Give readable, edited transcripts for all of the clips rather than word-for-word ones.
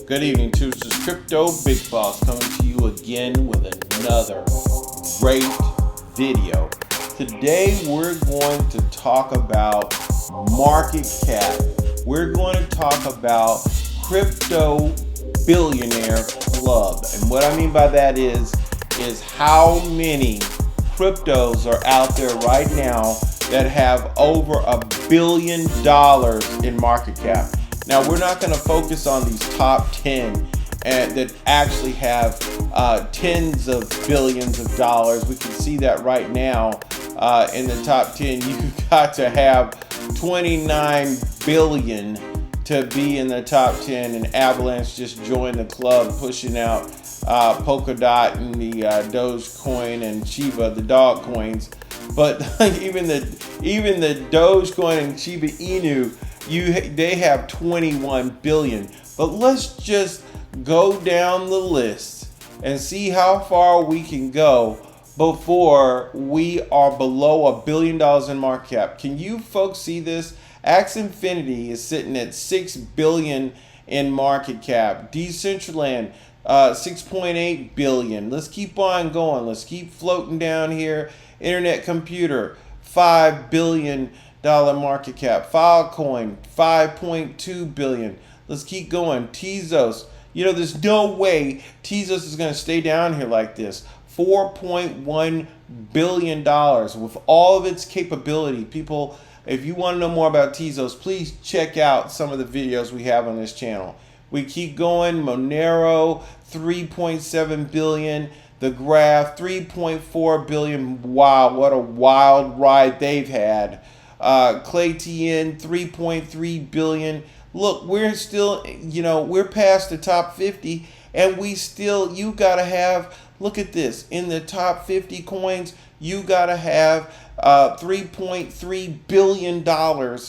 Good evening, Tuesdays. Crypto Big Boss coming to you again with another great video. Today we're going to talk about market cap. We're going to talk about Crypto Billionaire Club. And what I mean by that is how many cryptos are out there right now that have over $1 billion in market cap. Now, we're not going to focus on these top 10 that actually have tens of billions of dollars. We can see that right now in the top 10. You've got to have 29 billion to be in the top 10, and Avalanche just joined the club, pushing out Polkadot and the Dogecoin and Shiba, the dog coins. But even the Dogecoin and Shiba Inu, they have 21 billion. But let's just go down the list and see how far we can go before we are below $1 billion in market cap. Can you folks see this? Axie Infinity is sitting at 6 billion in market cap. Decentraland, 6.8 billion. Let's keep on going. Let's keep floating down here. Internet Computer, $5 billion market cap. Filecoin, 5.2 billion. Let's keep going. Tezos, there's no way Tezos is going to stay down here like this. $4.1 billion with all of its capability. People, if you want to know more about Tezos, please check out some of the videos we have on this channel. We keep going. Monero, 3.7 billion. The Graph, 3.4 billion. Wow, what a wild ride they've had. ClayTN, 3.3 billion. Look, we're still, we're past the top 50, and you gotta have, look at this, in the top 50 coins, you gotta have $3.3 billion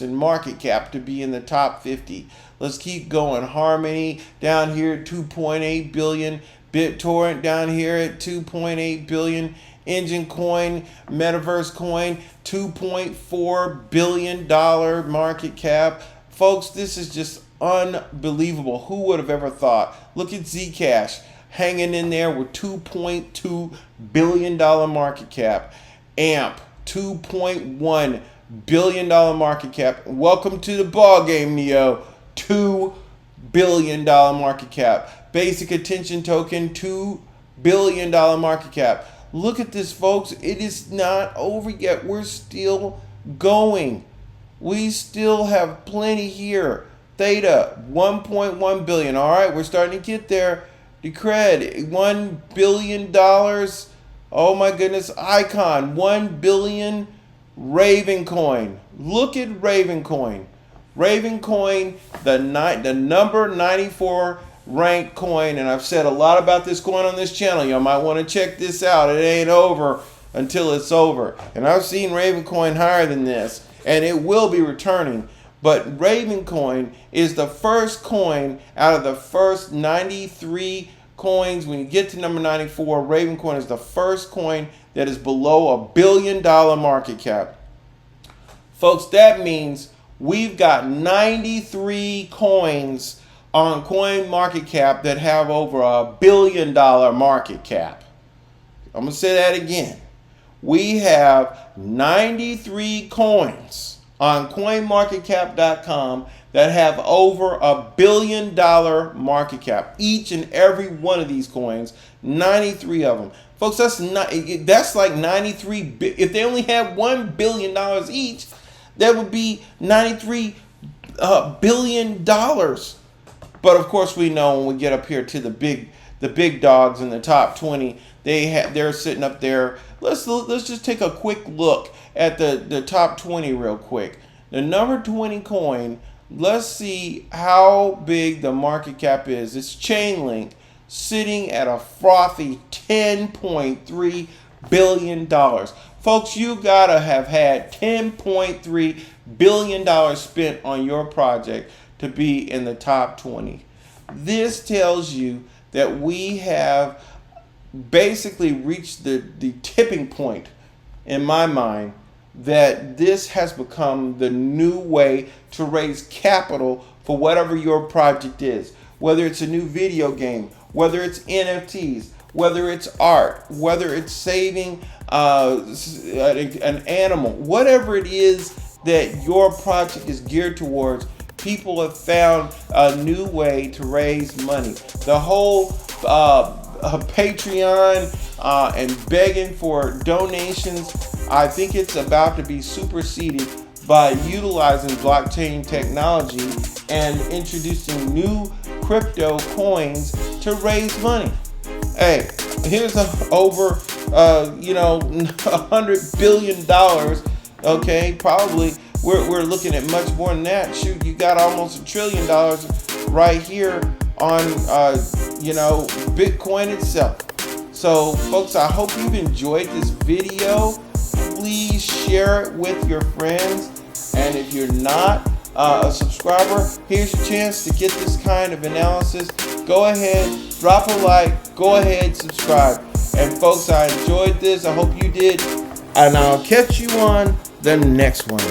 in market cap to be in the top 50. Let's keep going. Harmony down here, 2.8 billion. BitTorrent down here at 2.8 billion. Engine Coin, Metaverse Coin, $2.4 billion market cap. Folks, this is just unbelievable. Who would have ever thought? Look at Zcash hanging in there with $2.2 billion market cap. AMP, $2.1 billion market cap. Welcome to the ball game, Neo. $2 billion market cap. Basic Attention Token, $2 billion market cap. Look at this, folks. It is not over yet. We're still going. We still have plenty here. Theta, $1.1 billion. All right, we're starting to get there. Decred, $1 billion. Oh my goodness. Icon, $1 billion. Ravencoin. Look at Ravencoin. Ravencoin, the number 94 ranked coin, and I've said a lot about this coin on this channel. You might want to check this out. It ain't over until it's over. And I've seen Ravencoin higher than this, and it will be returning. But Ravencoin is the first coin out of the first 93 coins. When you get to number 94, Ravencoin is the first coin that is below $1 billion market cap. Folks, that means we've got 93 coins on CoinMarketCap that have over $1 billion market cap. I'm going to say that again. We have 93 coins on CoinMarketCap.com that have over $1 billion market cap. Each and every one of these coins, 93 of them. Folks, that's like 93. If they only had $1 billion each, that would be $93 billion. But of course, we know when we get up here to the big dogs in the top 20, they're sitting up there. Let's just take a quick look at the top 20 real quick. The number 20 coin. Let's see how big the market cap is. It's Chainlink, sitting at a frothy $10.3 billion. Folks, you gotta have had $10.3 billion spent on your project to be in the top 20. This tells you that we have basically reached the tipping point, in my mind, that this has become the new way to raise capital for whatever your project is. whether it's a new video game, whether it's NFTs, whether it's art, whether it's saving an animal, whatever it is that your project is geared towards, people have found a new way to raise money. The whole Patreon and begging for donations, I think it's about to be superseded by utilizing blockchain technology and introducing new crypto coins to raise money. Hey, here's over $100 billion. Okay, probably we're looking at much more than that. Shoot, you got almost $1 trillion right here on Bitcoin itself. So folks, I hope you've enjoyed this video. Please share it with your friends, and if you're not a subscriber, here's your chance to get this kind of analysis. Go ahead, drop a like, go ahead, subscribe. And folks, I enjoyed this. I hope you did, and I'll catch you on the next one.